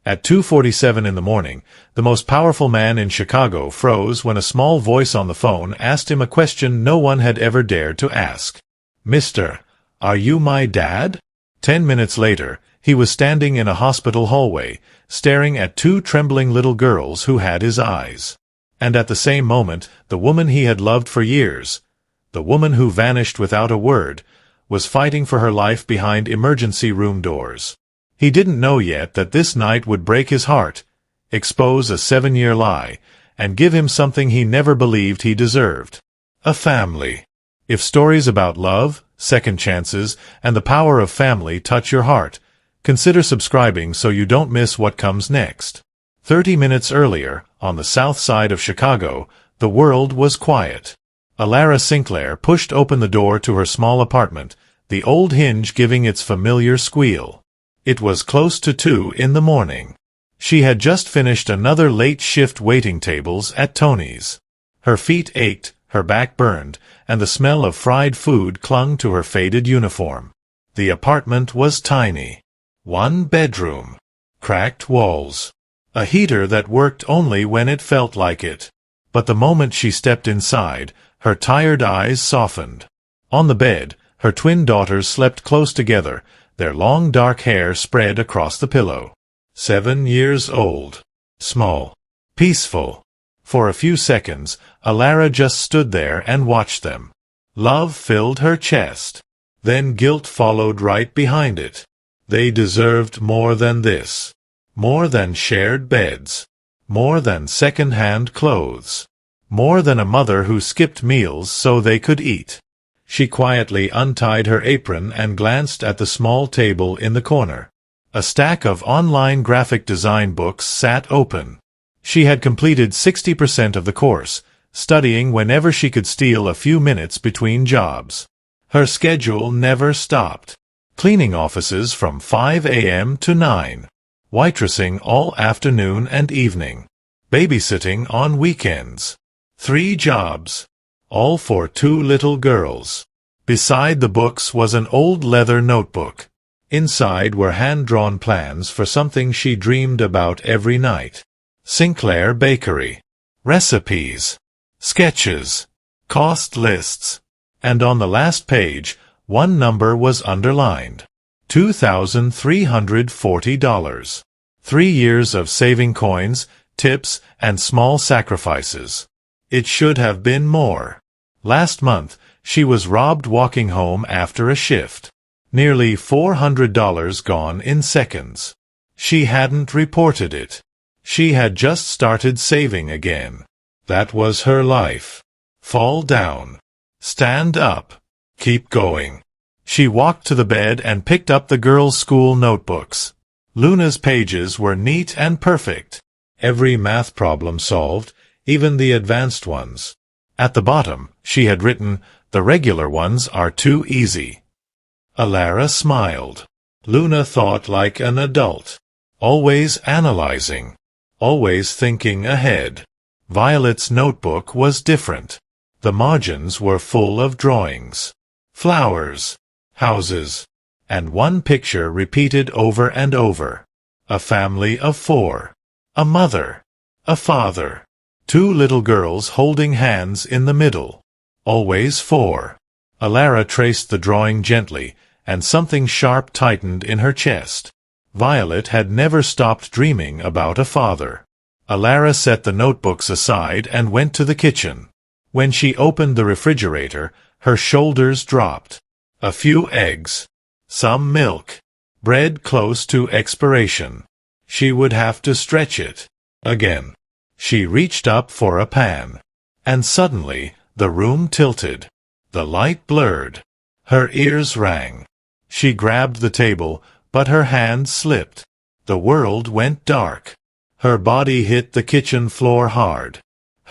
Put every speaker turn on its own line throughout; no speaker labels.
At 2:47 in the morning, the most powerful man in Chicago froze when a small voice on the phone asked him a question no one had ever dared to ask. "Mister, are you my dad?" 10 minutes later, he was standing in a hospital hallway, staring at two trembling little girls who had his eyes. And at the same moment, the woman he had loved for years, the woman who vanished without a word, was fighting for her life behind emergency room doors. He didn't know yet that this night would break his heart, expose a 7-year lie, and give him something he never believed he deserved: a family. If stories about love, second chances, and the power of family touch your heart, consider subscribing so you don't miss what comes next. 30 minutes earlier, on the south side of Chicago, the world was quiet. Alara Sinclair pushed open the door to her small apartment, the old hinge giving its familiar squeal. It was close to 2 in the morning. She had just finished another late shift waiting tables at Tony's. Her feet ached, her back burned, and the smell of fried food clung to her faded uniform. The apartment was tiny. 1 bedroom. Cracked walls. A heater that worked only when it felt like it. But the moment she stepped inside, her tired eyes softened. On the bed, her twin daughters slept close together, their long dark hair spread across the pillow. 7 years old. Small. Peaceful. For a few seconds, Alara just stood there and watched them. Love filled her chest. Then guilt followed right behind it. They deserved more than this. More than shared beds. More than second-hand clothes. More than a mother who skipped meals so they could eat. She quietly untied her apron and glanced at the small table in the corner. A stack of online graphic design books sat open. She had completed 60% of the course, studying whenever she could steal a few minutes between jobs. Her schedule never stopped. Cleaning offices from 5 a.m. to 9. Waitressing all afternoon and evening. Babysitting on weekends. 3 jobs. All for 2 little girls. Beside the books was an old leather notebook. Inside were hand-drawn plans for something she dreamed about every night. Sinclair Bakery. Recipes. Sketches. Cost lists. And on the last page, one number was underlined. $2,340. 3 years of saving coins, tips, and small sacrifices. It should have been more. Last month, she was robbed walking home after a shift. Nearly $400 gone in seconds. She hadn't reported it. She had just started saving again. That was her life. Fall down. Stand up. Keep going. She walked to the bed and picked up the girls' school notebooks. Luna's pages were neat and perfect. Every math problem solved, even the advanced ones. At the bottom, she had written, "The regular ones are too easy." Alara smiled. Luna thought like an adult. Always analyzing. Always thinking ahead. Violet's notebook was different. The margins were full of drawings. Flowers. Houses. And one picture repeated over and over. A family of 4. A mother. A father. 2 little girls holding hands in the middle. Always 4. Alara traced the drawing gently, and something sharp tightened in her chest. Violet had never stopped dreaming about a father. Alara set the notebooks aside and went to the kitchen. When she opened the refrigerator, her shoulders dropped. A few eggs. Some milk. Bread close to expiration. She would have to stretch it. Again. She reached up for a pan. And suddenly, the room tilted. The light blurred. Her ears rang. She grabbed the table, but her hand slipped. The world went dark. Her body hit the kitchen floor hard.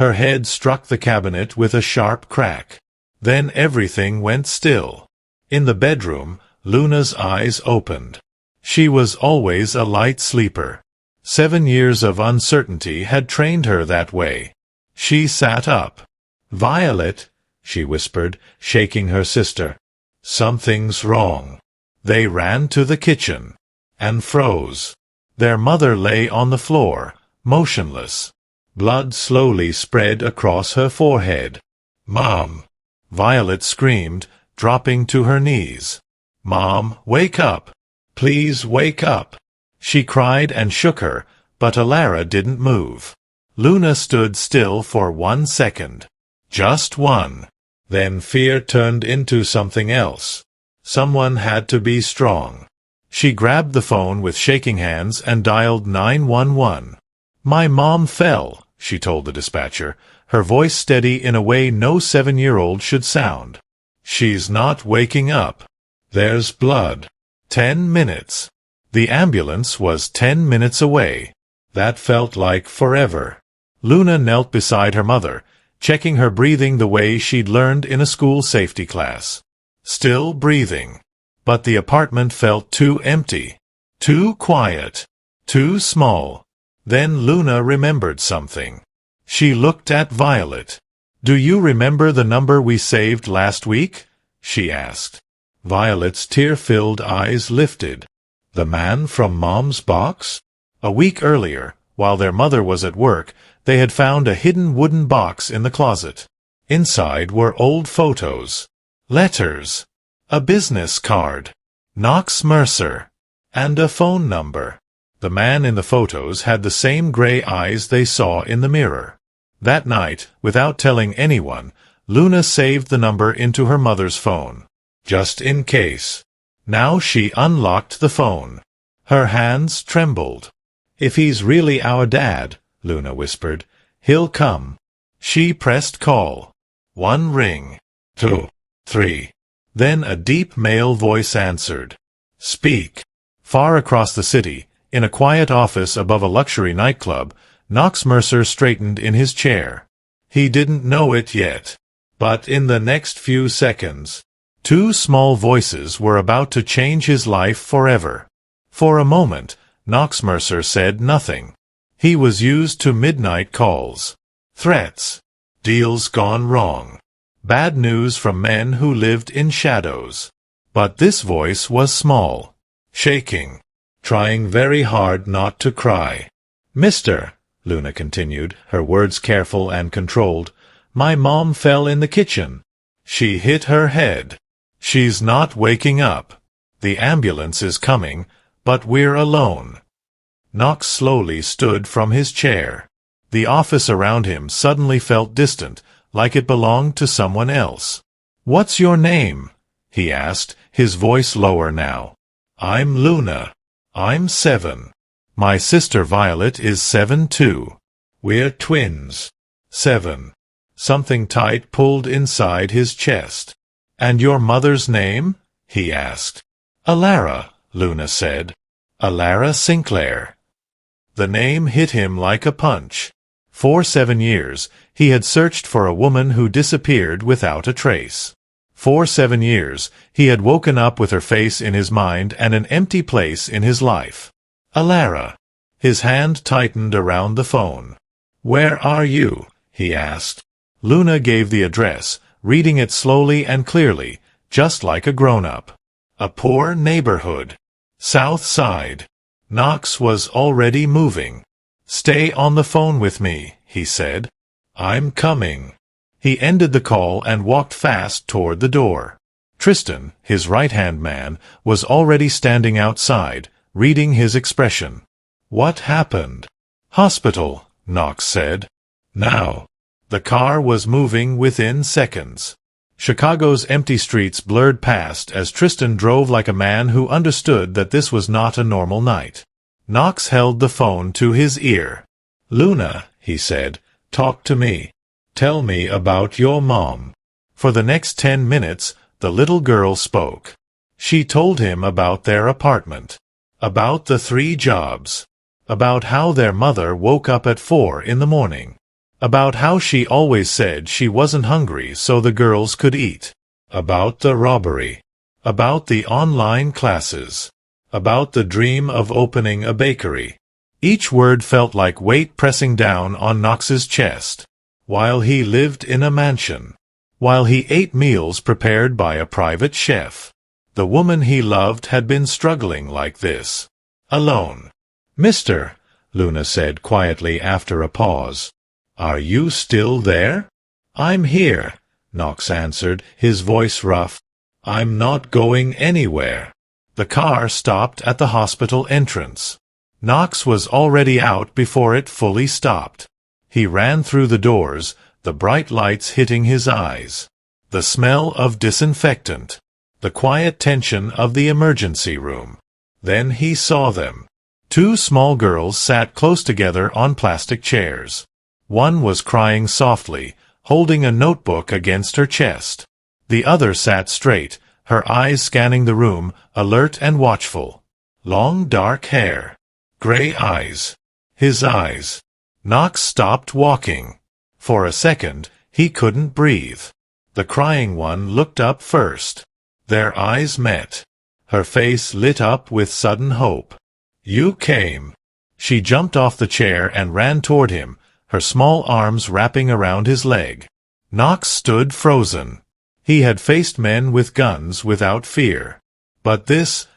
Her head struck the cabinet with a sharp crack. Then everything went still. In the bedroom, Luna's eyes opened. She was always a light sleeper. 7 years of uncertainty had trained her that way. She sat up. "Violet," she whispered, shaking her sister. "Something's wrong." They ran to the kitchen. And froze. Their mother lay on the floor, motionless. Blood slowly spread across her forehead. "Mom!" Violet screamed, dropping to her knees. "Mom, wake up! Please wake up!" She cried and shook her, but Alara didn't move. Luna stood still for 1 second. Just one. Then fear turned into something else. Someone had to be strong. She grabbed the phone with shaking hands and dialed 911. "My mom fell," she told the dispatcher, her voice steady in a way no 7-year-old should sound. "She's not waking up. There's blood." 10 minutes. The ambulance was 10 minutes away. That felt like forever. Luna knelt beside her mother, checking her breathing the way she'd learned in a school safety class. Still breathing. But the apartment felt too empty, too quiet, too small. Then Luna remembered something. She looked at Violet. "Do you remember the number we saved last week?" she asked. Violet's tear-filled eyes lifted. The man from Mom's box? A week earlier, while their mother was at work, they had found a hidden wooden box in the closet. Inside were old photos, letters, a business card, Knox Mercer, and a phone number. The man in the photos had the same gray eyes they saw in the mirror. That night, without telling anyone, Luna saved the number into her mother's phone. Just in case. Now she unlocked the phone. Her hands trembled. "If he's really our dad," Luna whispered, "he'll come." She pressed call. 1 ring. 2, 3. Then a deep male voice answered. "Speak." Far across the city, in a quiet office above a luxury nightclub, Knox Mercer straightened in his chair. He didn't know it yet. But in the next few seconds, 2 small voices were about to change his life forever. For a moment, Knox Mercer said nothing. He was used to midnight calls. Threats. Deals gone wrong. Bad news from men who lived in shadows. But this voice was small, shaking, trying very hard not to cry. "Mister," Luna continued, her words careful and controlled, "my mom fell in the kitchen. She hit her head. She's not waking up. The ambulance is coming, but we're alone." Knox slowly stood from his chair. The office around him suddenly felt distant, like it belonged to someone else. "What's your name?" he asked, his voice lower now. "I'm Luna. I'm 7. My sister Violet is 7 too. We're twins." 7. Something tight pulled inside his chest. "And your mother's name?" he asked. "Alara," Luna said. "Alara Sinclair." The name hit him like a punch. For 7 years, he had searched for a woman who disappeared without a trace. For 7 years, he had woken up with her face in his mind and an empty place in his life. Alara. His hand tightened around the phone. "Where are you?" he asked. Luna gave the address, reading it slowly and clearly, just like a grown-up. A poor neighborhood. South Side. Knox was already moving. "Stay on the phone with me," he said. "I'm coming." He ended the call and walked fast toward the door. Tristan, his right-hand man, was already standing outside, reading his expression. "What happened?" "Hospital," Knox said. "Now." The car was moving within seconds. Chicago's empty streets blurred past as Tristan drove like a man who understood that this was not a normal night. Knox held the phone to his ear. "Luna," he said, "talk to me. Tell me about your mom." For the next 10 minutes, the little girl spoke. She told him about their apartment, about the 3 jobs, about how their mother woke up at 4 in the morning, about how she always said she wasn't hungry so the girls could eat, about the robbery, about the online classes, about the dream of opening a bakery. Each word felt like weight pressing down on Knox's chest. While he lived in a mansion, while he ate meals prepared by a private chef, the woman he loved had been struggling like this. Alone. "Mister," Luna said quietly after a pause, "are you still there?" "I'm here," Knox answered, his voice rough. "I'm not going anywhere." The car stopped at the hospital entrance. Knox was already out before it fully stopped. He ran through the doors, the bright lights hitting his eyes. The smell of disinfectant. The quiet tension of the emergency room. Then he saw them. Two small girls sat close together on plastic chairs. One was crying softly, holding a notebook against her chest. The other sat straight, her eyes scanning the room, alert and watchful. Long dark hair. Gray eyes. His eyes. Knox stopped walking. For a second, he couldn't breathe. The crying one looked up first. Their eyes met. Her face lit up with sudden hope. "You came." She jumped off the chair and ran toward him, her small arms wrapping around his leg. Knox stood frozen. He had faced men with guns without fear. But this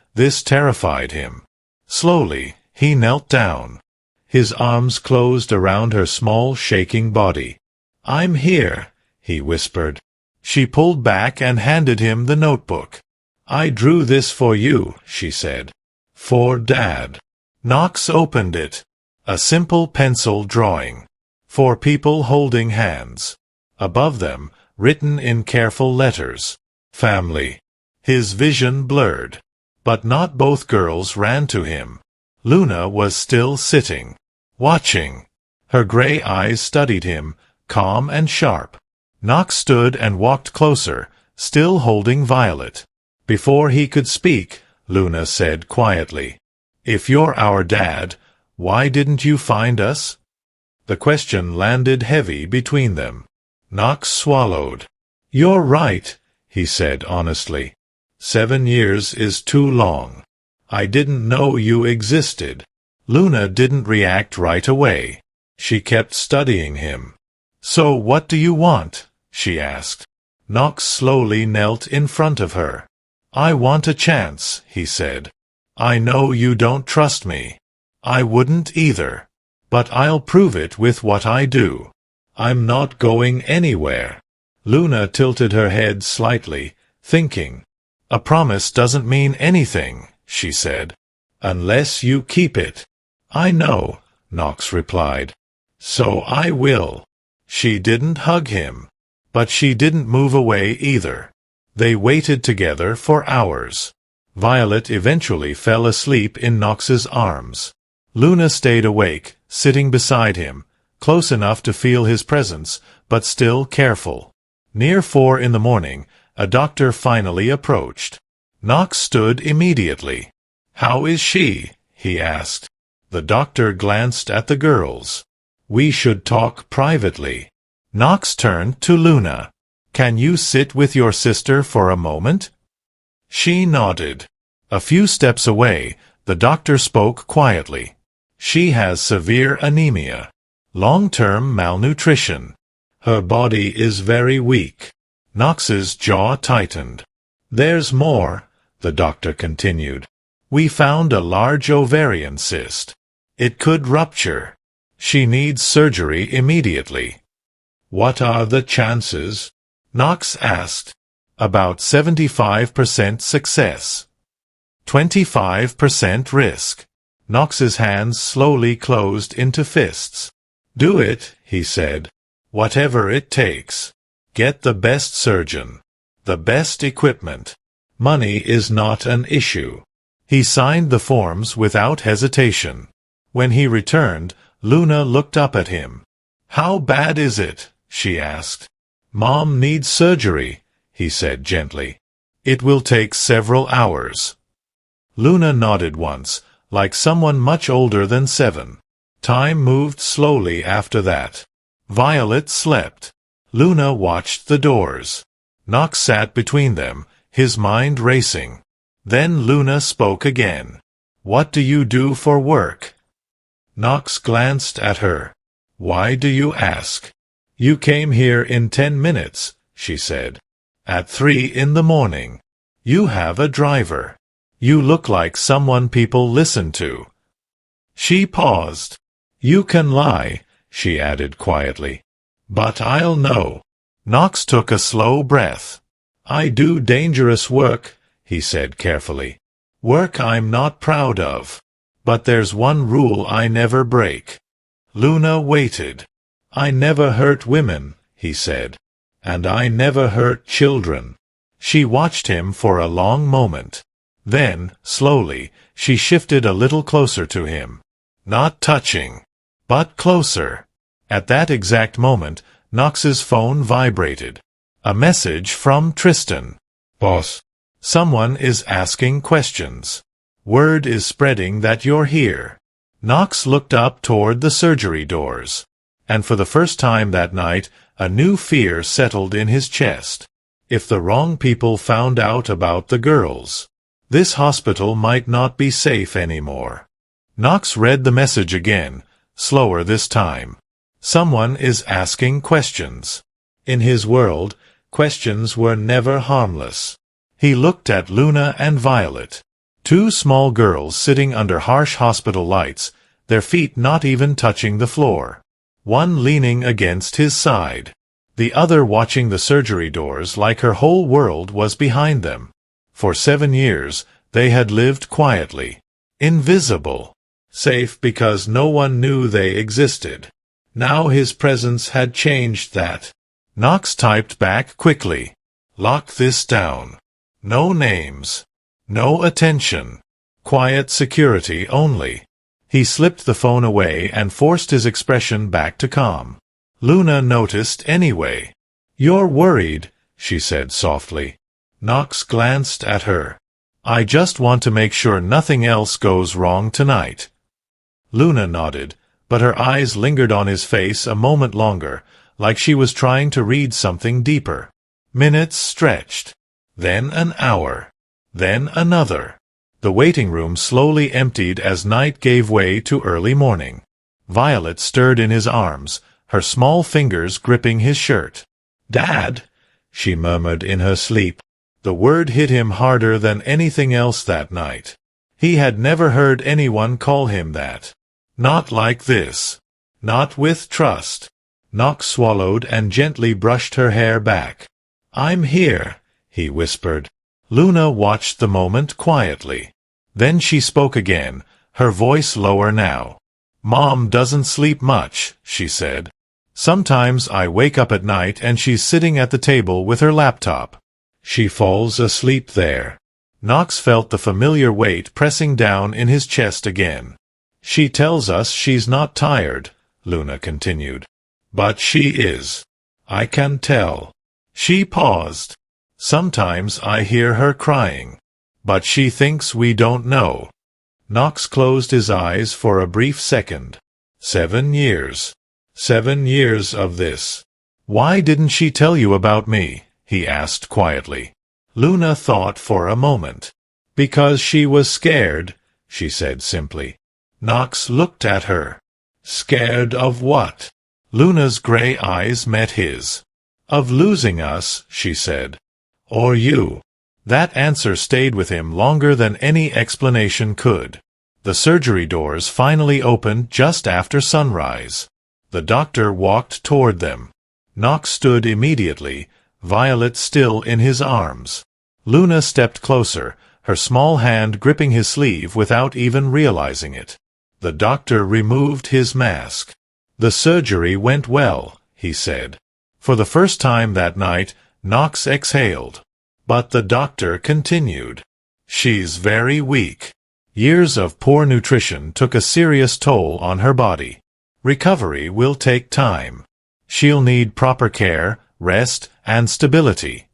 terrified him. Slowly, he knelt down. His arms closed around her small, shaking body. "I'm here," he whispered. She pulled back and handed him the notebook. "I drew this for you," she said. "For Dad." Knox opened it. A simple pencil drawing. For people holding hands. Above them, written in careful letters, "Family." His vision blurred. But not both girls ran to him. Luna was still sitting. Watching. Her gray eyes studied him, calm and sharp. Knox stood and walked closer, still holding Violet. Before he could speak, Luna said quietly, "If you're our dad, why didn't you find us?" The question landed heavy between them. Knox swallowed. "You're right," he said honestly. 7 years is too long. I didn't know you existed." Luna didn't react right away. She kept studying him. "So what do you want?" she asked. Knox slowly knelt in front of her. "I want a chance," he said. "I know you don't trust me. I wouldn't either. But I'll prove it with what I do. I'm not going anywhere." Luna tilted her head slightly, thinking. "A promise doesn't mean anything," she said, "unless you keep it." "I know," Knox replied. "So I will." She didn't hug him. But she didn't move away either. They waited together for hours. Violet eventually fell asleep in Knox's arms. Luna stayed awake, sitting beside him, close enough to feel his presence, but still careful. Near 4 in the morning, a doctor finally approached. Knox stood immediately. "How is she?" he asked. The doctor glanced at the girls. "We should talk privately." Knox turned to Luna. "Can you sit with your sister for a moment?" She nodded. A few steps away, the doctor spoke quietly. "She has severe anemia. Long-term malnutrition. Her body is very weak." Knox's jaw tightened. "There's more," the doctor continued. "We found a large ovarian cyst. It could rupture. She needs surgery immediately." "What are the chances?" Knox asked. "About 75% success. 25% risk." Knox's hands slowly closed into fists. "Do it," he said. "Whatever it takes. Get the best surgeon. The best equipment. Money is not an issue." He signed the forms without hesitation. When he returned, Luna looked up at him. "How bad is it?" she asked. "Mom needs surgery," he said gently. "It will take several hours." Luna nodded once, like someone much older than 7. Time moved slowly after that. Violet slept. Luna watched the doors. Knox sat between them, his mind racing. Then Luna spoke again. "What do you do for work?" Knox glanced at her. "Why do you ask?" "You came here in 10 minutes, she said. "At 3 in the morning. You have a driver. You look like someone people listen to." She paused. You can lie, she added quietly. But I'll know. Knox took a slow breath. I do dangerous work, he said carefully. Work I'm not proud of. But there's one rule I never break. Luna waited. I never hurt women, he said. And I never hurt children. She watched him for a long moment. Then, slowly, she shifted a little closer to him. Not touching, but closer. At that exact moment, Knox's phone vibrated. A message from Tristan. Boss. Someone is asking questions. Word is spreading that you're here. Knox looked up toward the surgery doors. And for the first time that night, a new fear settled in his chest. If the wrong people found out about the girls, this hospital might not be safe anymore. Knox read the message again, slower this time. Someone is asking questions. In his world, questions were never harmless. He looked at Luna and Violet. Two small girls sitting under harsh hospital lights, their feet not even touching the floor. One leaning against his side. The other watching the surgery doors like her whole world was behind them. For 7 years, they had lived quietly. Invisible. Safe because no one knew they existed. Now his presence had changed that. Knox typed back quickly. Lock this down. No names. No attention. Quiet security only. He slipped the phone away and forced his expression back to calm. Luna noticed anyway. You're worried, she said softly. Knox glanced at her. I just want to make sure nothing else goes wrong tonight. Luna nodded, but her eyes lingered on his face a moment longer, like she was trying to read something deeper. Minutes stretched. Then an hour. Then another. The waiting room slowly emptied as night gave way to early morning. Violet stirred in his arms, her small fingers gripping his shirt. Dad, she murmured in her sleep. The word hit him harder than anything else that night. He had never heard anyone call him that. Not like this. Not with trust. Knox swallowed and gently brushed her hair back. I'm here, he whispered. Luna watched the moment quietly. Then she spoke again, her voice lower now. Mom doesn't sleep much, she said. Sometimes I wake up at night and she's sitting at the table with her laptop. She falls asleep there. Knox felt the familiar weight pressing down in his chest again. She tells us she's not tired, Luna continued. But she is. I can tell. She paused. Sometimes I hear her crying. But she thinks we don't know. Knox closed his eyes for a brief second. 7 years. 7 years of this. Why didn't she tell you about me? He asked quietly. Luna thought for a moment. Because she was scared, she said simply. Knox looked at her. Scared of what? Luna's gray eyes met his. Of losing us, she said. Or you. That answer stayed with him longer than any explanation could. The surgery doors finally opened just after sunrise. The doctor walked toward them. Knox stood immediately, Violet still in his arms. Luna stepped closer, her small hand gripping his sleeve without even realizing it. The doctor removed his mask. The surgery went well, he said. For the first time that night, Knox exhaled. But the doctor continued. She's very weak. Years of poor nutrition took a serious toll on her body. Recovery will take time. She'll need proper care, rest, and stability.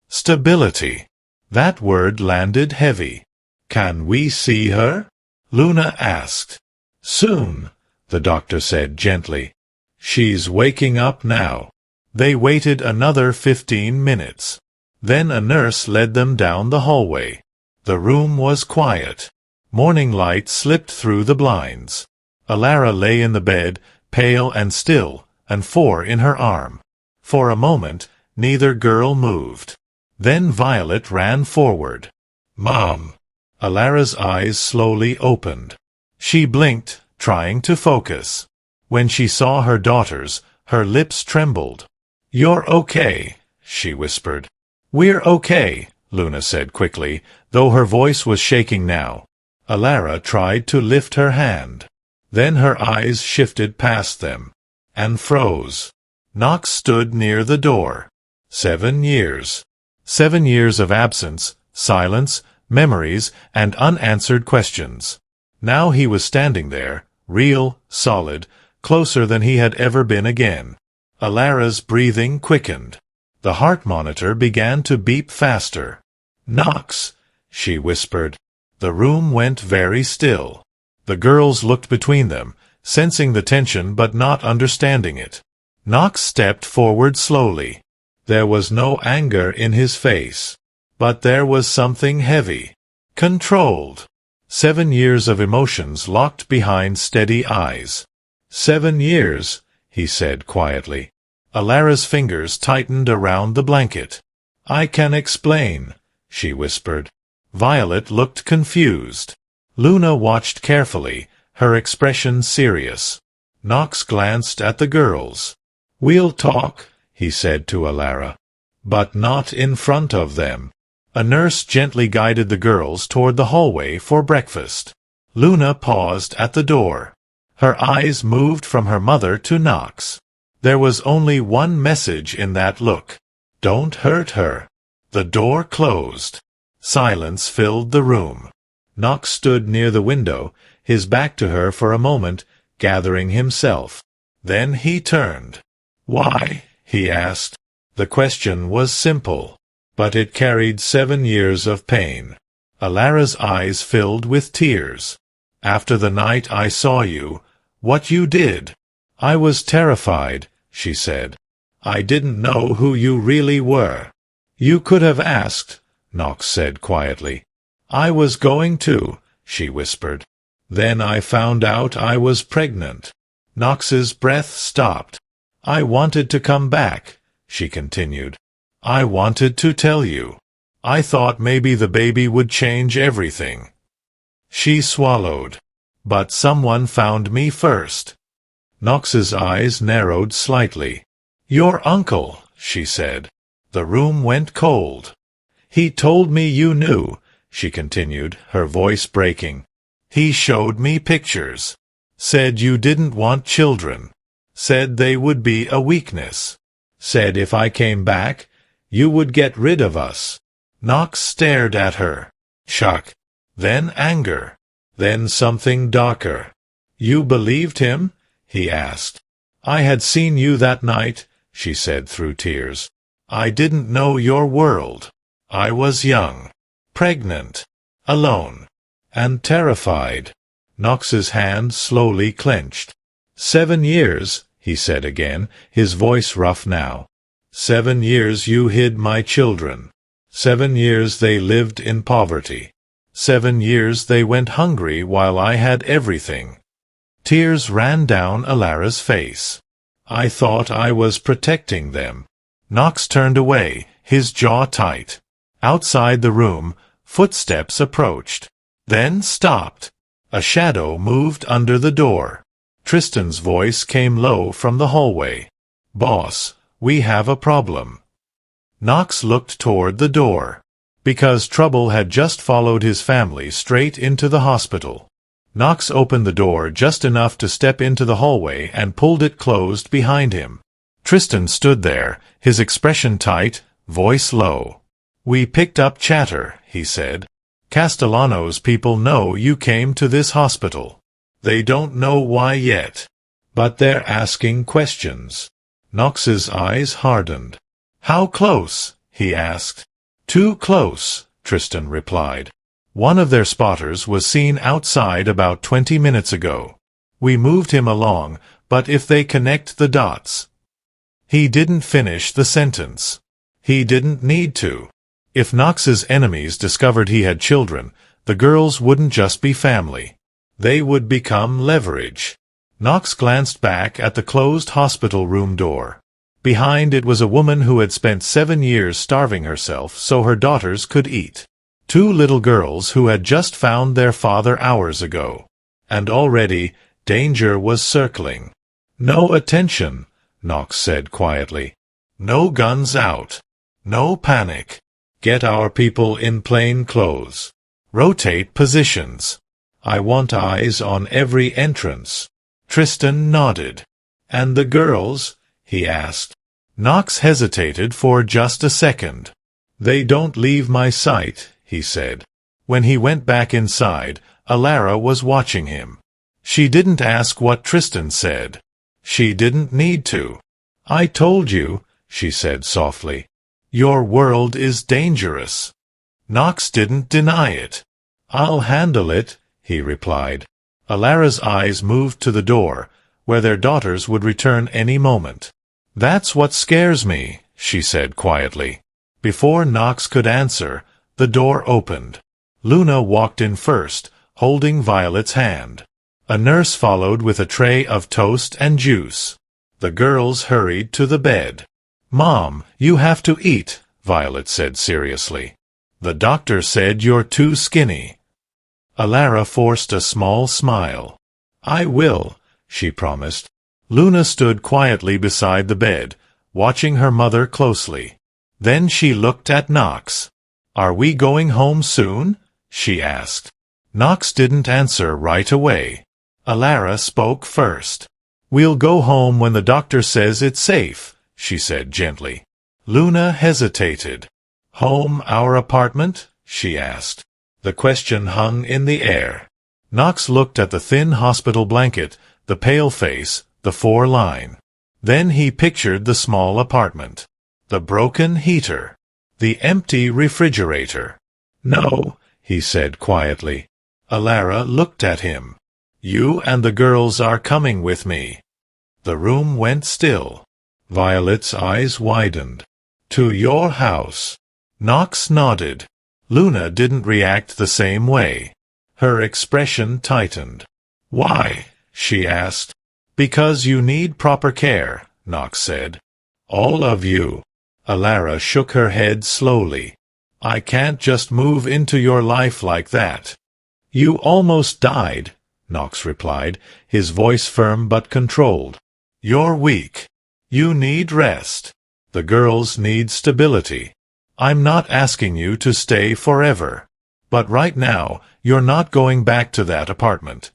Stability. That word landed heavy. Can we see her? Luna asked. Soon, the doctor said gently. She's waking up now. They waited another 15 minutes. Then a nurse led them down the hallway. The room was quiet. Morning light slipped through the blinds. Alara lay in the bed, pale and still, and 4 in her arm. For a moment, neither girl moved. Then Violet ran forward. Mom! Alara's eyes slowly opened. She blinked, trying to focus. When she saw her daughters, her lips trembled. "You're okay," she whispered. "We're okay," Luna said quickly, though her voice was shaking now. Alara tried to lift her hand. Then her eyes shifted past them, and froze. Knox stood near the door. 7 years. 7 years of absence, silence, memories, and unanswered questions. Now he was standing there, real, solid, closer than he had ever been again. Alara's breathing quickened. The heart monitor began to beep faster. "Knox," she whispered. The room went very still. The girls looked between them, sensing the tension but not understanding it. Knox stepped forward slowly. There was no anger in his face. But there was something heavy. Controlled. 7 years of emotions locked behind steady eyes. 7 years, he said quietly. Alara's fingers tightened around the blanket. "I can explain," she whispered. Violet looked confused. Luna watched carefully, her expression serious. Knox glanced at the girls. "We'll talk," he said to Alara. "But not in front of them." A nurse gently guided the girls toward the hallway for breakfast. Luna paused at the door. Her eyes moved from her mother to Knox. There was only one message in that look. Don't hurt her. The door closed. Silence filled the room. Knox stood near the window, his back to her for a moment, gathering himself. Then he turned. "Why?" he asked. The question was simple, but it carried 7 years of pain. Alara's eyes filled with tears. "After the night I saw you, what you did, I was terrified," she said. "I didn't know who you really were." "You could have asked," Knox said quietly. "I was going to," she whispered. "Then I found out I was pregnant." Knox's breath stopped. "I wanted to come back," she continued. "I wanted to tell you. I thought maybe the baby would change everything." She swallowed. "But someone found me first." Knox's eyes narrowed slightly. "Your uncle," she said. The room went cold. "He told me you knew," she continued, her voice breaking. "He showed me pictures. Said you didn't want children. Said they would be a weakness. Said if I came back, you would get rid of us." Knox stared at her. Shock. Then anger. Then something darker. "You believed him?" he asked. "I had seen you that night," she said through tears. "I didn't know your world. I was young, pregnant, alone, and terrified." Knox's hand slowly clenched. 7 years, he said again, his voice rough now. 7 years you hid my children. 7 years they lived in poverty. 7 years they went hungry while I had everything. Tears ran down Alara's face. "I thought I was protecting them." Knox turned away, his jaw tight. Outside the room, footsteps approached. Then stopped. A shadow moved under the door. Tristan's voice came low from the hallway. "Boss, we have a problem." Knox looked toward the door. Because trouble had just followed his family straight into the hospital. Knox opened the door just enough to step into the hallway and pulled it closed behind him. Tristan stood there, his expression tight, voice low. "We picked up chatter," he said. "Castellano's people know you came to this hospital. They don't know why yet. But they're asking questions." Knox's eyes hardened. "How close?" he asked. "Too close," Tristan replied. "One of their spotters was seen outside about 20 minutes ago. We moved him along, but if they connect the dots—" He didn't finish the sentence. He didn't need to. If Knox's enemies discovered he had children, the girls wouldn't just be family. They would become leverage. Knox glanced back at the closed hospital room door. Behind it was a woman who had spent 7 years starving herself so her daughters could eat. 2 little girls who had just found their father hours ago. and already danger was circling. "No attention," Knox said quietly. "No guns out. No panic. Get our people in plain clothes. Rotate positions. I want eyes on every entrance." Tristan nodded. "And the girls?" he asked. Knox hesitated for just a second. "They don't leave my sight," he said. When he went back inside, Alara was watching him. She didn't ask what Tristan said. She didn't need to. "I told you," she said softly. "Your world is dangerous." Knox didn't deny it. "I'll handle it," he replied. Alara's eyes moved to the door, where their daughters would return any moment. "That's what scares me," she said quietly. Before Knox could answer, the door opened. Luna walked in first, holding Violet's hand. A nurse followed with a tray of toast and juice. The girls hurried to the bed. "Mom, you have to eat," Violet said seriously. "The doctor said you're too skinny." Alara forced a small smile. "I will," she promised. Luna stood quietly beside the bed, watching her mother closely. Then she looked at Knox. "Are we going home soon?" she asked. Knox didn't answer right away. Alara spoke first. "We'll go home when the doctor says it's safe," she said gently. Luna hesitated. "Home, our apartment?" she asked. The question hung in the air. Knox looked at the thin hospital blanket, the pale face, the 4-line. Then he pictured the small apartment. The broken heater. The empty refrigerator. "No," he said quietly. Alara looked at him. "You and the girls are coming with me." The room went still. Violet's eyes widened. "To your house." Knox nodded. Luna didn't react the same way. Her expression tightened. "Why?" she asked. "Because you need proper care," Knox said. "All of you." Alara shook her head slowly. "I can't just move into your life like that." "You almost died," Knox replied, his voice firm but controlled. "You're weak. You need rest. The girls need stability. I'm not asking you to stay forever. But right now, you're not going back to that apartment."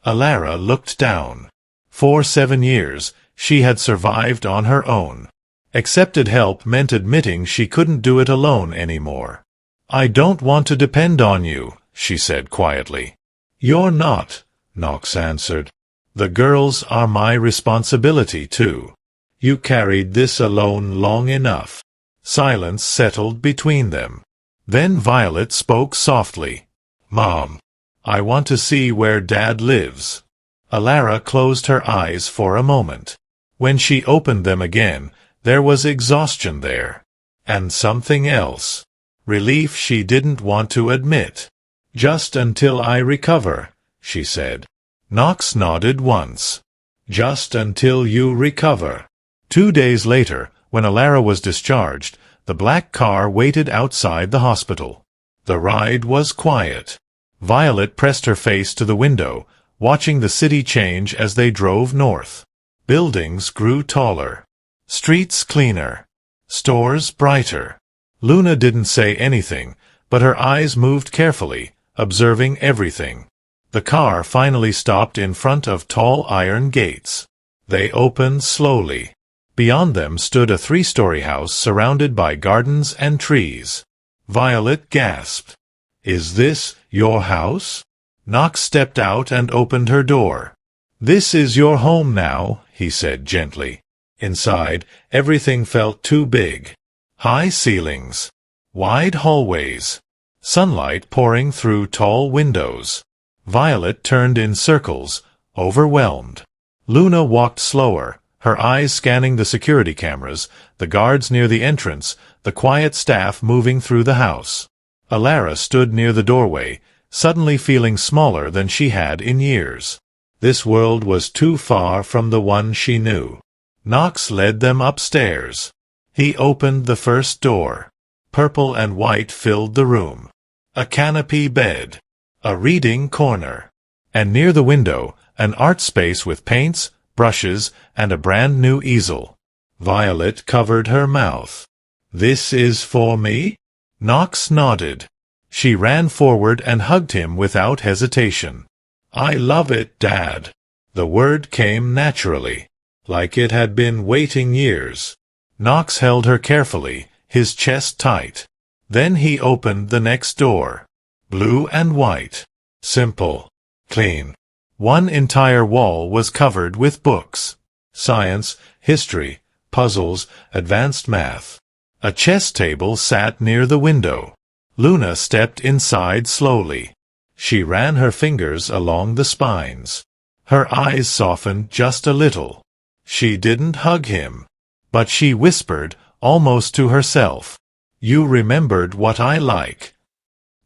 Alara looked down. For 7 years, she had survived on her own. Accepted help meant admitting she couldn't do it alone anymore. "I don't want to depend on you," she said quietly. "You're not," Knox answered. "The girls are my responsibility, too. You carried this alone long enough." Silence settled between them. Then Violet spoke softly. "Mom, I want to see where Dad lives." Alara closed her eyes for a moment. When she opened them again, there was exhaustion there. And something else. Relief she didn't want to admit. "Just until I recover," she said. Knox nodded once. "Just until you recover." 2 days later, when Alara was discharged, the black car waited outside the hospital. The ride was quiet. Violet pressed her face to the window, watching the city change as they drove north. Buildings grew taller. Streets cleaner. Stores brighter. Luna didn't say anything, but her eyes moved carefully, observing everything. The car finally stopped in front of tall iron gates. They opened slowly. Beyond them stood a 3-story house surrounded by gardens and trees. Violet gasped. "Is this your house?" Knox stepped out and opened her door. "This is your home now," he said gently. Inside, everything felt too big. High ceilings. Wide hallways. Sunlight pouring through tall windows. Violet turned in circles, overwhelmed. Luna walked slower, her eyes scanning the security cameras, the guards near the entrance, the quiet staff moving through the house. Alara stood near the doorway, suddenly feeling smaller than she had in years. This world was too far from the one she knew. Knox led them upstairs. He opened the first door. Purple and white filled the room. A canopy bed. A reading corner. And near the window, an art space with paints, brushes, and a brand-new easel. Violet covered her mouth. "This is for me?" Knox nodded. She ran forward and hugged him without hesitation. "I love it, Dad." The word came naturally, like it had been waiting years. Knox held her carefully, his chest tight. Then he opened the next door. Blue and white. Simple. Clean. One entire wall was covered with books. Science, history, puzzles, advanced math. A chess table sat near the window. Luna stepped inside slowly. She ran her fingers along the spines. Her eyes softened just a little. She didn't hug him, but she whispered, almost to herself, "You remembered what I like."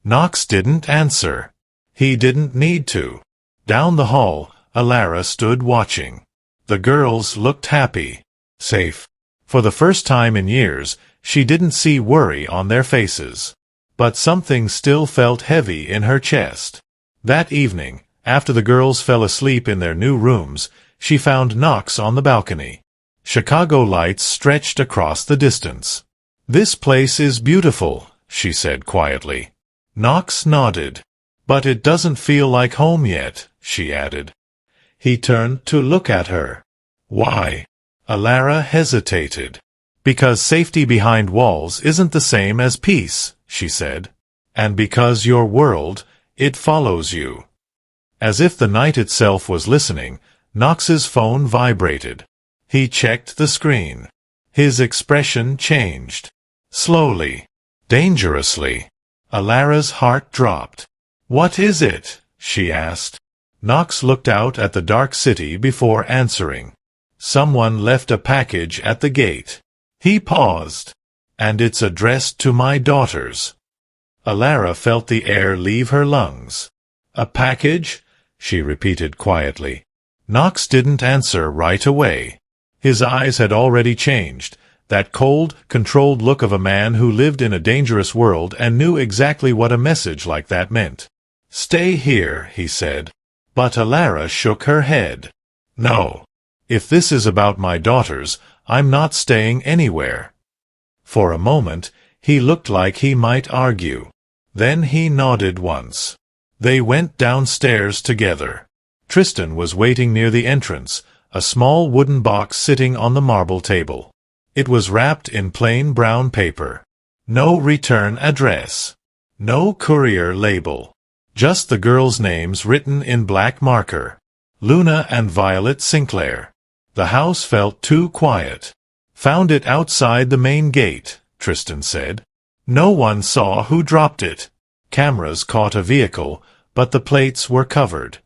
Knox didn't answer. He didn't need to. Down the hall, Alara stood watching. The girls looked happy, safe. For the first time in years, she didn't see worry on their faces. But something still felt heavy in her chest. That evening, after the girls fell asleep in their new rooms, she found Knox on the balcony. Chicago lights stretched across the distance. "This place is beautiful," she said quietly. Knox nodded. "But it doesn't feel like home yet," she added. He turned to look at her. "Why?" Alara hesitated. "Because safety behind walls isn't the same as peace," she said. "And because your world, it follows you." As if the night itself was listening, Knox's phone vibrated. He checked the screen. His expression changed. Slowly. Dangerously. Alara's heart dropped. "What is it?" she asked. Knox looked out at the dark city before answering. "Someone left a package at the gate." He paused. "And it's addressed to my daughters." Alara felt the air leave her lungs. "A package?" she repeated quietly. Knox didn't answer right away. His eyes had already changed, that cold, controlled look of a man who lived in a dangerous world and knew exactly what a message like that meant. "Stay here," he said. But Alara shook her head. "No. If this is about my daughters, I'm not staying anywhere." For a moment, he looked like he might argue. Then he nodded once. They went downstairs together. Tristan was waiting near the entrance, a small wooden box sitting on the marble table. It was wrapped in plain brown paper. No return address. No courier label. Just the girls' names written in black marker. Luna and Violet Sinclair. The house felt too quiet. "Found it outside the main gate," Tristan said. "No one saw who dropped it. Cameras caught a vehicle, but the plates were covered."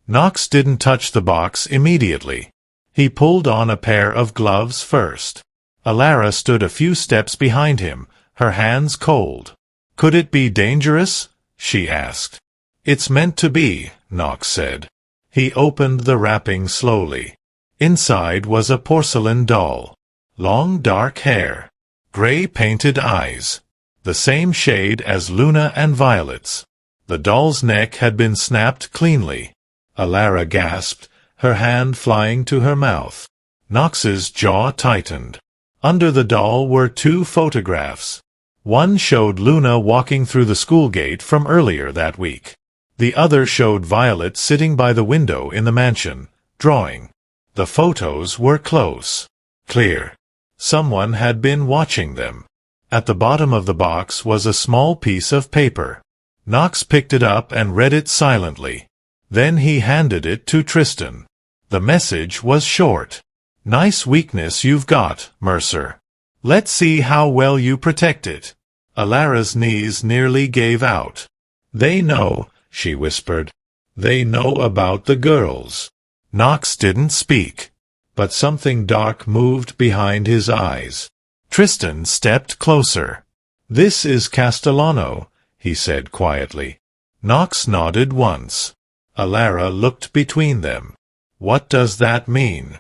Knox didn't touch the box immediately. He pulled on a pair of gloves first. Alara stood a few steps behind him, her hands cold. "Could it be dangerous?" she asked. "It's meant to be," Knox said. He opened the wrapping slowly. Inside was a porcelain doll. Long dark hair. Gray painted eyes. The same shade as Luna and Violet's. The doll's neck had been snapped cleanly. Alara gasped, her hand flying to her mouth. Knox's jaw tightened. Under the doll were two photographs. One showed Luna walking through the school gate from earlier that week. The other showed Violet sitting by the window in the mansion, drawing. The photos were close. Clear. Someone had been watching them. At the bottom of the box was a small piece of paper. Knox picked it up and read it silently. Then he handed it to Tristan. The message was short. "Nice weakness you've got, Mercer. Let's see how well you protect it." Alara's knees nearly gave out. "They know," she whispered. "They know about the girls." Knox didn't speak, but something dark moved behind his eyes. Tristan stepped closer. "This is Castellano," he said quietly. Knox nodded once. Alara looked between them. "What does that mean?"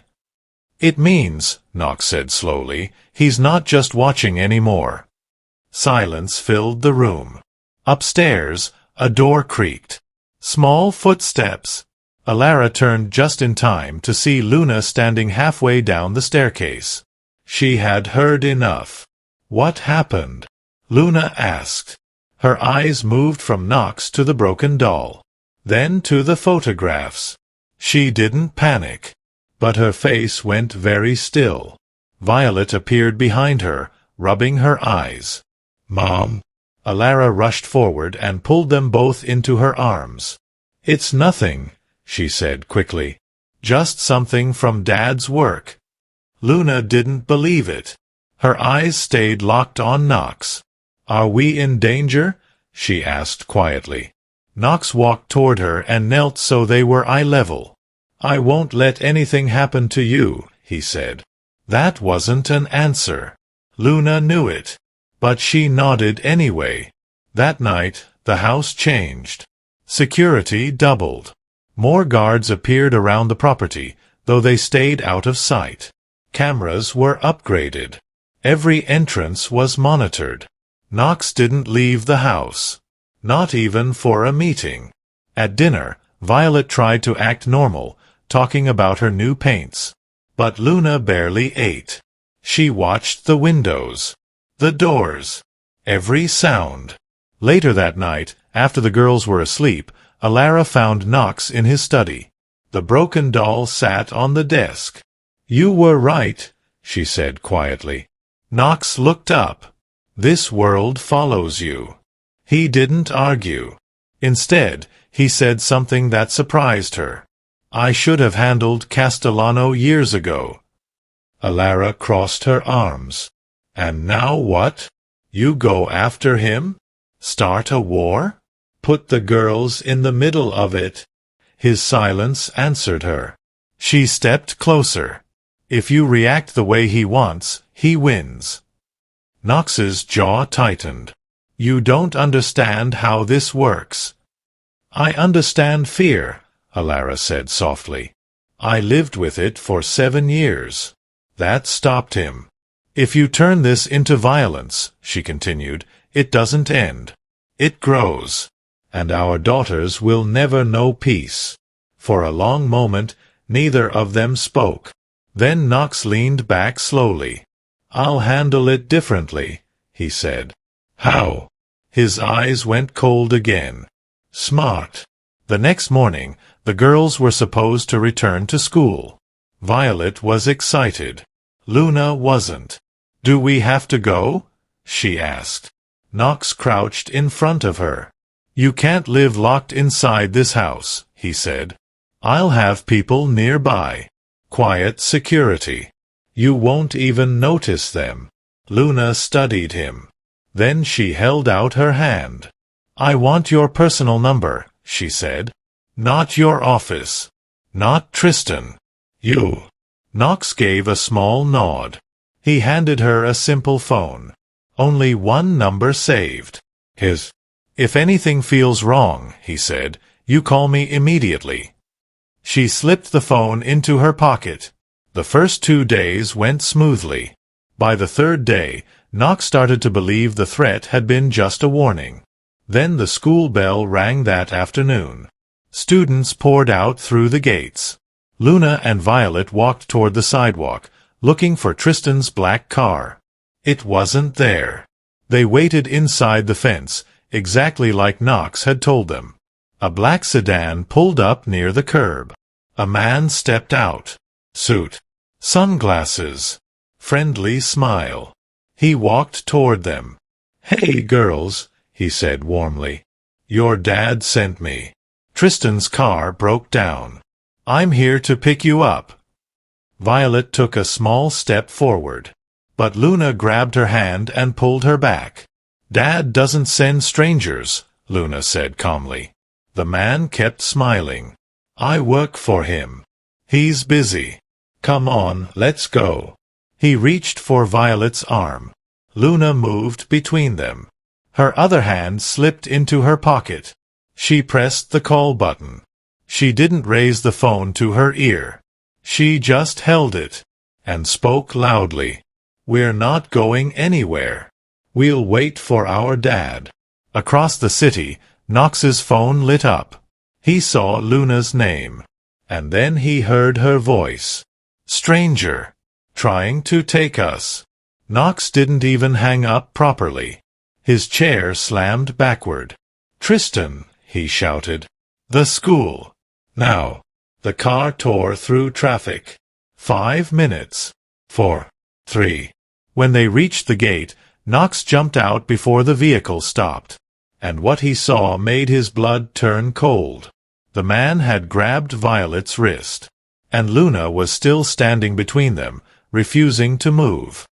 "It means," Knox said slowly, "he's not just watching anymore." Silence filled the room. Upstairs, a door creaked. Small footsteps. Alara turned just in time to see Luna standing halfway down the staircase. She had heard enough. What happened? Luna asked. Her eyes moved from Knox to the broken doll, then to the photographs. She didn't panic, but her face went very still. Violet appeared behind her, rubbing her eyes. Mom. Alara rushed forward and pulled them both into her arms. It's nothing, she said quickly. Just something from Dad's work. Luna didn't believe it. Her eyes stayed locked on Knox. Are we in danger? She asked quietly. Knox walked toward her and knelt so they were eye level. I won't let anything happen to you, he said. That wasn't an answer. Luna knew it. But she nodded anyway. That night, the house changed. Security doubled. More guards appeared around the property, though they stayed out of sight. Cameras were upgraded. Every entrance was monitored. Knox didn't leave the house. Not even for a meeting. At dinner, Violet tried to act normal, talking about her new paints. But Luna barely ate. She watched the windows, the doors, every sound. Later that night, after the girls were asleep, Alara found Knox in his study. The broken doll sat on the desk. You were right, she said quietly. Knox looked up. This world follows you. He didn't argue. Instead, he said something that surprised her. I should have handled Castellano years ago. Alara crossed her arms. And now what? You go after him? Start a war? Put the girls in the middle of it? His silence answered her. She stepped closer. If you react the way he wants, he wins. Knox's jaw tightened. You don't understand how this works. I understand fear, Alara said softly. I lived with it for 7 years. That stopped him. If you turn this into violence, she continued, it doesn't end. It grows. And our daughters will never know peace. For a long moment, neither of them spoke. Then Knox leaned back slowly. I'll handle it differently, he said. How? His eyes went cold again. Smart. The next morning, the girls were supposed to return to school. Violet was excited. Luna wasn't. Do we have to go? She asked. Knox crouched in front of her. You can't live locked inside this house, he said. I'll have people nearby. Quiet security. You won't even notice them. Luna studied him. Then she held out her hand. I want your personal number, she said. Not your office. Not Tristan. You. Knox gave a small nod. He handed her a simple phone. Only one number saved. His. If anything feels wrong, he said, you call me immediately. She slipped the phone into her pocket. The first 2 days went smoothly. By the third day, Knox started to believe the threat had been just a warning. Then the school bell rang that afternoon. Students poured out through the gates. Luna and Violet walked toward the sidewalk, looking for Tristan's black car. It wasn't there. They waited inside the fence, exactly like Knox had told them. A black sedan pulled up near the curb. A man stepped out. Suit. Sunglasses. Friendly smile. He walked toward them. Hey girls, he said warmly. Your dad sent me. Tristan's car broke down. I'm here to pick you up. Violet took a small step forward. But Luna grabbed her hand and pulled her back. Dad doesn't send strangers, Luna said calmly. The man kept smiling. I work for him. He's busy. Come on, let's go. He reached for Violet's arm. Luna moved between them. Her other hand slipped into her pocket. She pressed the call button. She didn't raise the phone to her ear. She just held it and spoke loudly. We're not going anywhere. We'll wait for our dad. Across the city, Knox's phone lit up. He saw Luna's name. And then he heard her voice. "Stranger. Trying to take us." Knox didn't even hang up properly. His chair slammed backward. "Tristan," he shouted. "The school. Now." The car tore through traffic. 5 minutes. 4. 3. When they reached the gate, Knox jumped out before the vehicle stopped. And what he saw made his blood turn cold. The man had grabbed Violet's wrist. And Luna was still standing between them, refusing to move.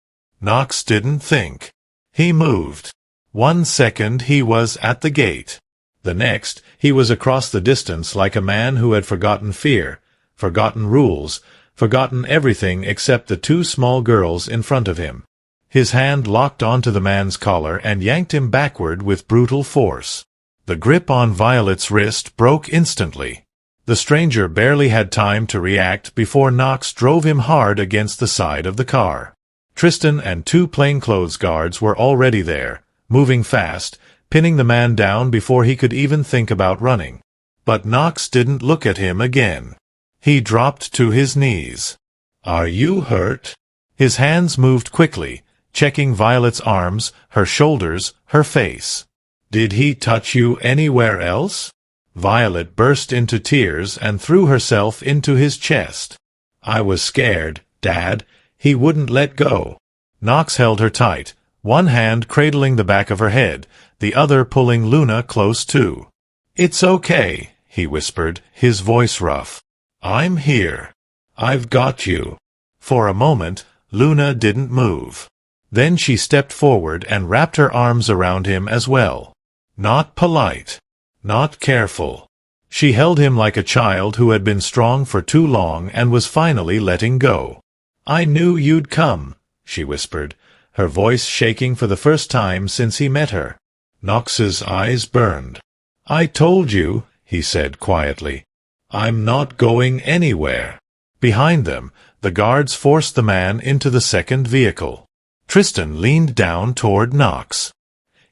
Knox didn't think. He moved. 1 second he was at the gate. The next, he was across the distance like a man who had forgotten fear, forgotten rules, forgotten everything except the 2 small girls in front of him. His hand locked onto the man's collar and yanked him backward with brutal force. The grip on Violet's wrist broke instantly. The stranger barely had time to react before Knox drove him hard against the side of the car. Tristan and 2 plainclothes guards were already there, moving fast, pinning the man down before he could even think about running. But Knox didn't look at him again. He dropped to his knees. "Are you hurt?" His hands moved quickly, checking Violet's arms, her shoulders, her face. "Did he touch you anywhere else?" Violet burst into tears and threw herself into his chest. "I was scared, Dad." He wouldn't let go. Knox held her tight, one hand cradling the back of her head, the other pulling Luna close too. "It's okay," he whispered, his voice rough. "I'm here. I've got you." For a moment, Luna didn't move. Then she stepped forward and wrapped her arms around him as well. Not polite. Not careful. She held him like a child who had been strong for too long and was finally letting go. "I knew you'd come," she whispered, her voice shaking for the first time since he met her. Knox's eyes burned. "I told you," he said quietly. "I'm not going anywhere." Behind them, the guards forced the man into the second vehicle. Tristan leaned down toward Knox.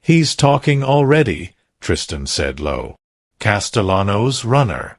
"He's talking already," Tristan said low. "Castellano's runner."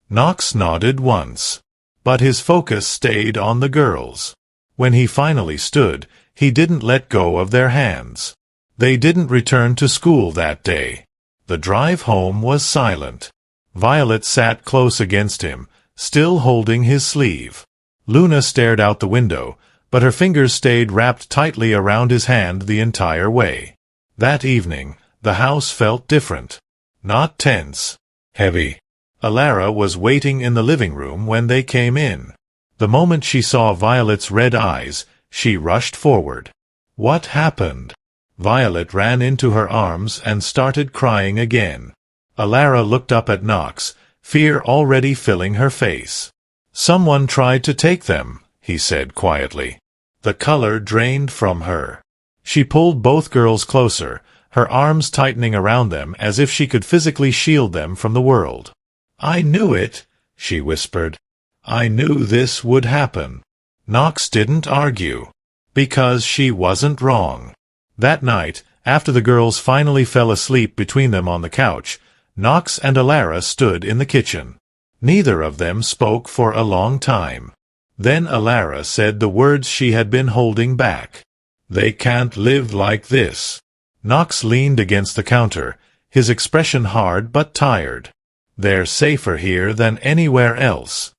Knox nodded once. But his focus stayed on the girls. When he finally stood, he didn't let go of their hands. They didn't return to school that day. The drive home was silent. Violet sat close against him, still holding his sleeve. Luna stared out the window, but her fingers stayed wrapped tightly around his hand the entire way. That evening, the house felt different. Not tense. Heavy. Alara was waiting in the living room when they came in. The moment she saw Violet's red eyes, she rushed forward. "What happened?" Violet ran into her arms and started crying again. Alara looked up at Knox, fear already filling her face. "Someone tried to take them," he said quietly. The color drained from her. She pulled both girls closer, her arms tightening around them as if she could physically shield them from the world. "I knew it," she whispered. "I knew this would happen." Knox didn't argue. Because she wasn't wrong. That night, after the girls finally fell asleep between them on the couch, Knox and Alara stood in the kitchen. Neither of them spoke for a long time. Then Alara said the words she had been holding back. "They can't live like this." Knox leaned against the counter, his expression hard but tired. "They're safer here than anywhere else."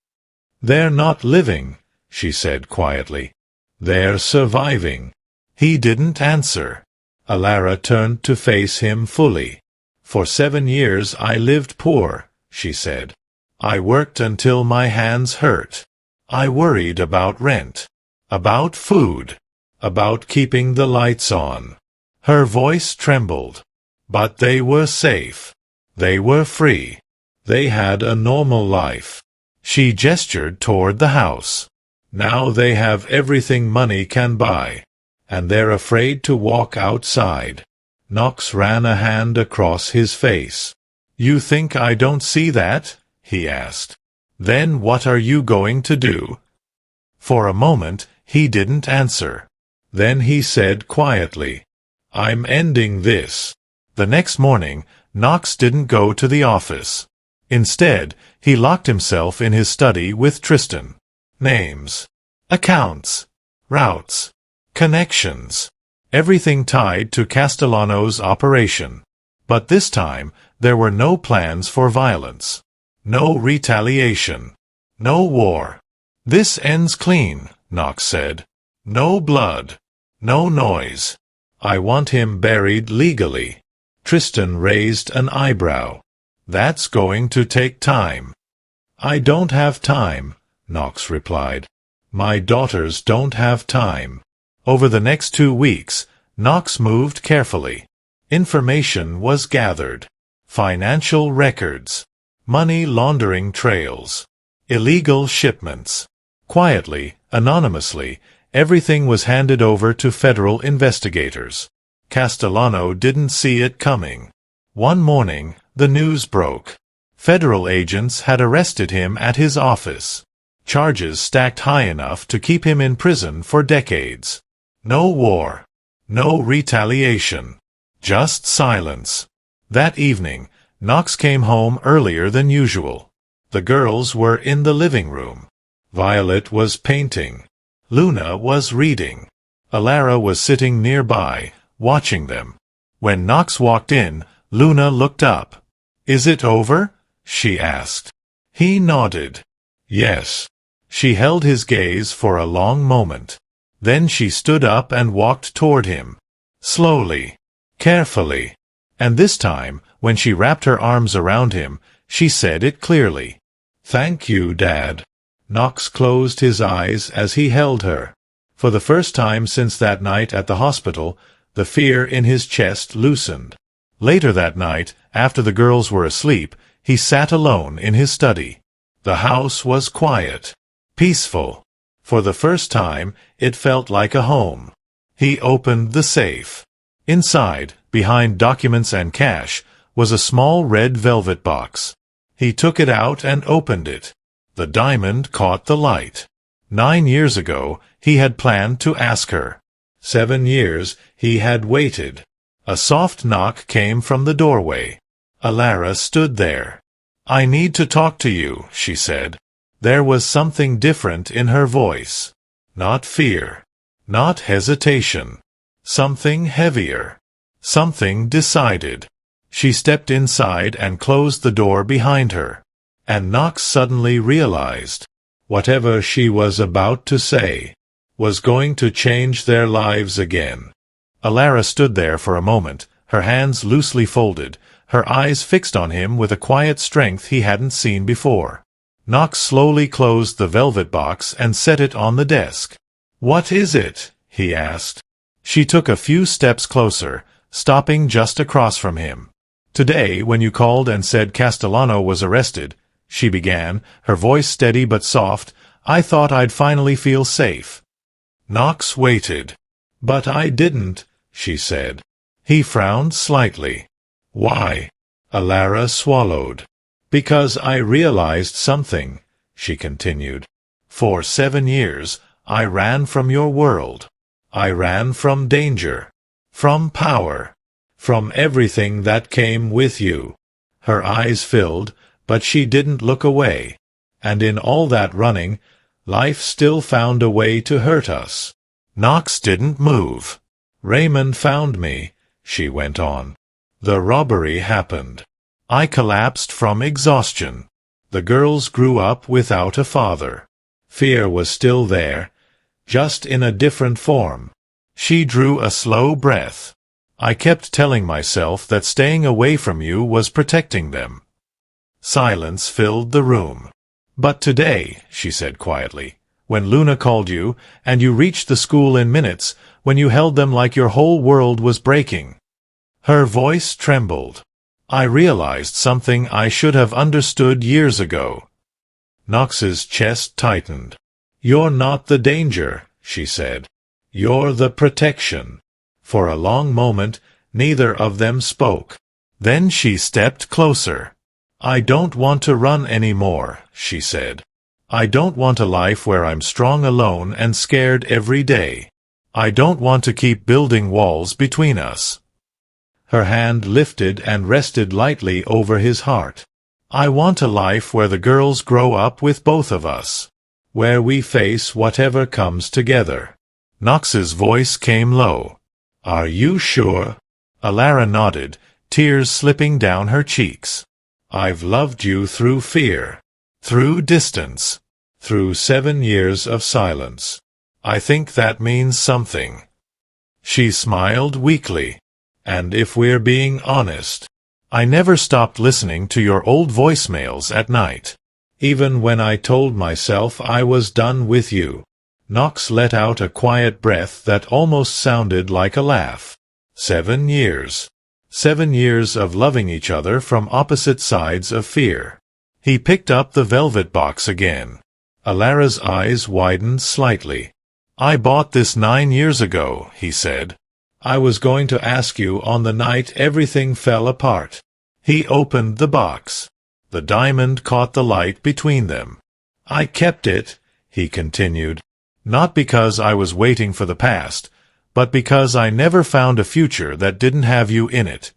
"They're not living," she said quietly. "They're surviving." He didn't answer. Alara turned to face him fully. "For 7 years I lived poor," she said. "I worked until my hands hurt. I worried about rent, about food, about keeping the lights on." Her voice trembled. "But they were safe. They were free. They had a normal life." She gestured toward the house. "Now they have everything money can buy. And they're afraid to walk outside." Knox ran a hand across his face. "You think I don't see that?" he asked. "Then what are you going to do?" For a moment, he didn't answer. Then he said quietly, "I'm ending this." The next morning, Knox didn't go to the office. Instead, he locked himself in his study with Tristan. Names, accounts, routes, connections, everything tied to Castellano's operation. But this time, there were no plans for violence. No retaliation. No war. "This ends clean," Knox said. "No blood. No noise. I want him buried legally." Tristan raised an eyebrow. "That's going to take time." "I don't have time," Knox replied. "My daughters don't have time." Over the next 2 weeks, Knox moved carefully. Information was gathered. Financial records. Money laundering trails. Illegal shipments. Quietly, anonymously, everything was handed over to federal investigators. Castellano didn't see it coming. One morning, the news broke. Federal agents had arrested him at his office. Charges stacked high enough to keep him in prison for decades. No war. No retaliation. Just silence. That evening, Knox came home earlier than usual. The girls were in the living room. Violet was painting. Luna was reading. Alara was sitting nearby, watching them. When Knox walked in, Luna looked up. "Is it over?" she asked. He nodded. "Yes." She held his gaze for a long moment. Then she stood up and walked toward him. Slowly. Carefully. And this time, when she wrapped her arms around him, she said it clearly. "Thank you, Dad." Knox closed his eyes as he held her. For the first time since that night at the hospital, the fear in his chest loosened. Later that night, after the girls were asleep, he sat alone in his study. The house was quiet. Peaceful. For the first time, it felt like a home. He opened the safe. Inside, behind documents and cash, was a small red velvet box. He took it out and opened it. The diamond caught the light. 9 years ago, he had planned to ask her. 7 years, he had waited. A soft knock came from the doorway. Alara stood there. "I need to talk to you," she said. There was something different in her voice. Not fear. Not hesitation. Something heavier. Something decided. She stepped inside and closed the door behind her. And Knox suddenly realized, whatever she was about to say, was going to change their lives again. Alara stood there for a moment, her hands loosely folded, her eyes fixed on him with a quiet strength he hadn't seen before. Knox slowly closed the velvet box and set it on the desk. "What is it?" he asked. She took a few steps closer, stopping just across from him. "Today, when you called and said Castellano was arrested," she began, her voice steady but soft, "I thought I'd finally feel safe." Knox waited. "But I didn't," she said. He frowned slightly. "Why?" Alara swallowed. "Because I realized something," she continued. "For 7 years, I ran from your world. I ran from danger. From power. From everything that came with you." Her eyes filled, but she didn't look away. "And in all that running, life still found a way to hurt us." Knox didn't move. "Raymond found me," she went on. "The robbery happened. I collapsed from exhaustion. The girls grew up without a father. Fear was still there, just in a different form." She drew a slow breath. "I kept telling myself that staying away from you was protecting them." Silence filled the room. "But today," she said quietly, "when Luna called you, and you reached the school in minutes, when you held them like your whole world was breaking." Her voice trembled. "I realized something I should have understood years ago." Knox's chest tightened. "You're not the danger," she said. "You're the protection." For a long moment, neither of them spoke. Then she stepped closer. "I don't want to run anymore," she said. "I don't want a life where I'm strong alone and scared every day. I don't want to keep building walls between us." Her hand lifted and rested lightly over his heart. I want a life where the girls grow up with both of us. Where we face whatever comes together. Knox's voice came low. Are you sure? Alara nodded, tears slipping down her cheeks. I've loved you through fear. Through distance. Through 7 years of silence. I think that means something. She smiled weakly. And if we're being honest, I never stopped listening to your old voicemails at night. Even when I told myself I was done with you. Knox let out a quiet breath that almost sounded like a laugh. 7 years. 7 years of loving each other from opposite sides of fear. He picked up the velvet box again. Alara's eyes widened slightly. I bought this 9 years ago, he said. I was going to ask you on the night everything fell apart. He opened the box. The diamond caught the light between them. I kept it, he continued, not because I was waiting for the past, but because I never found a future that didn't have you in it.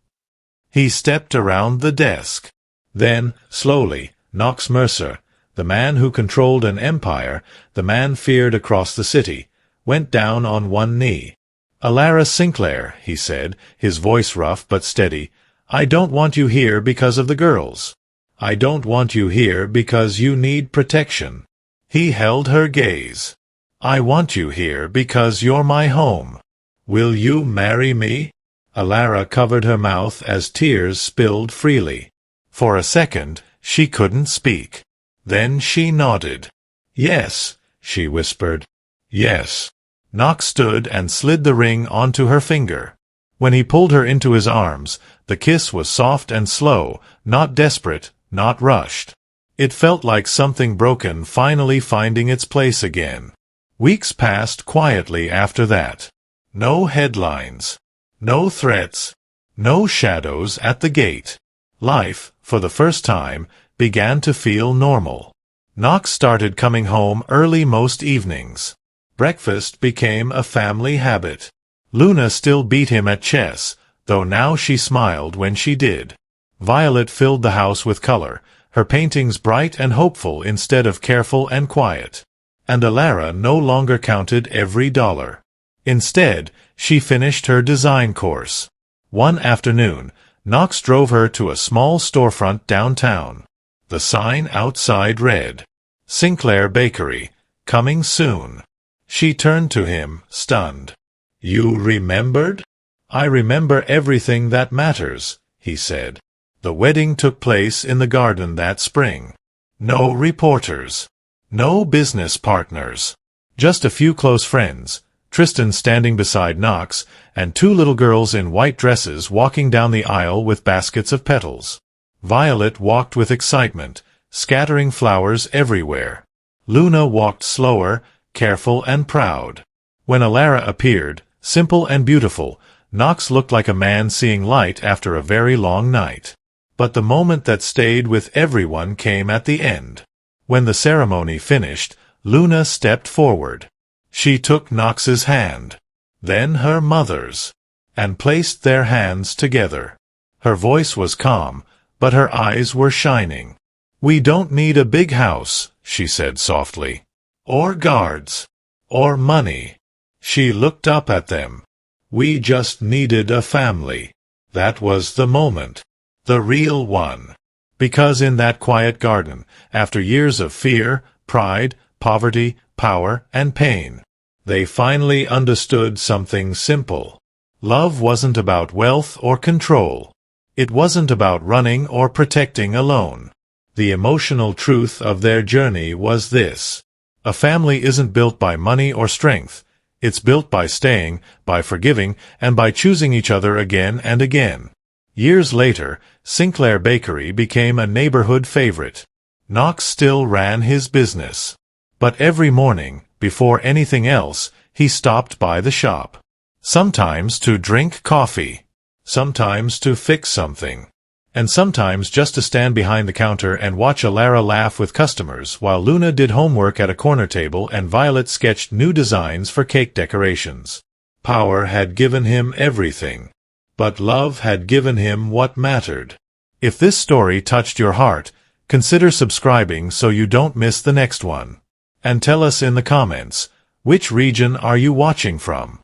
He stepped around the desk. Then, slowly, Knox Mercer, the man who controlled an empire, the man feared across the city, went down on one knee. Alara Sinclair, he said, his voice rough but steady, I don't want you here because of the girls. I don't want you here because you need protection. He held her gaze. I want you here because you're my home. Will you marry me? Alara covered her mouth as tears spilled freely. For a second, she couldn't speak. Then she nodded. Yes, she whispered. Yes. Knox stood and slid the ring onto her finger. When he pulled her into his arms, the kiss was soft and slow, not desperate, not rushed. It felt like something broken finally finding its place again. Weeks passed quietly after that. No headlines. No threats. No shadows at the gate. Life, for the first time, began to feel normal. Knox started coming home early most evenings. Breakfast became a family habit. Luna still beat him at chess, though now she smiled when she did. Violet filled the house with color, her paintings bright and hopeful instead of careful and quiet. And Alara no longer counted every dollar. Instead, she finished her design course. One afternoon, Knox drove her to a small storefront downtown. The sign outside read, Sinclair Bakery, coming soon. She turned to him, stunned. You remembered? I remember everything that matters, he said. The wedding took place in the garden that spring. No reporters. No business partners. Just a few close friends, Tristan standing beside Knox, and 2 little girls in white dresses walking down the aisle with baskets of petals. Violet walked with excitement, scattering flowers everywhere. Luna walked slower, careful and proud. When Alara appeared, simple and beautiful, Knox looked like a man seeing light after a very long night. But the moment that stayed with everyone came at the end. When the ceremony finished, Luna stepped forward. She took Knox's hand, then her mother's, and placed their hands together. Her voice was calm, but her eyes were shining. We don't need a big house, she said softly. Or guards. Or money. She looked up at them. We just needed a family. That was the moment. The real one. Because in that quiet garden, after years of fear, pride, poverty, power, and pain, they finally understood something simple. Love wasn't about wealth or control. It wasn't about running or protecting alone. The emotional truth of their journey was this. A family isn't built by money or strength. It's built by staying, by forgiving, and by choosing each other again and again. Years later, Sinclair Bakery became a neighborhood favorite. Knox still ran his business. But every morning, before anything else, he stopped by the shop. Sometimes to drink coffee. Sometimes to fix something. And sometimes just to stand behind the counter and watch Alara laugh with customers while Luna did homework at a corner table and Violet sketched new designs for cake decorations. Power had given him everything. But love had given him what mattered. If this story touched your heart, Consider subscribing so you don't miss the next one. And tell us in the comments, which region are you watching from?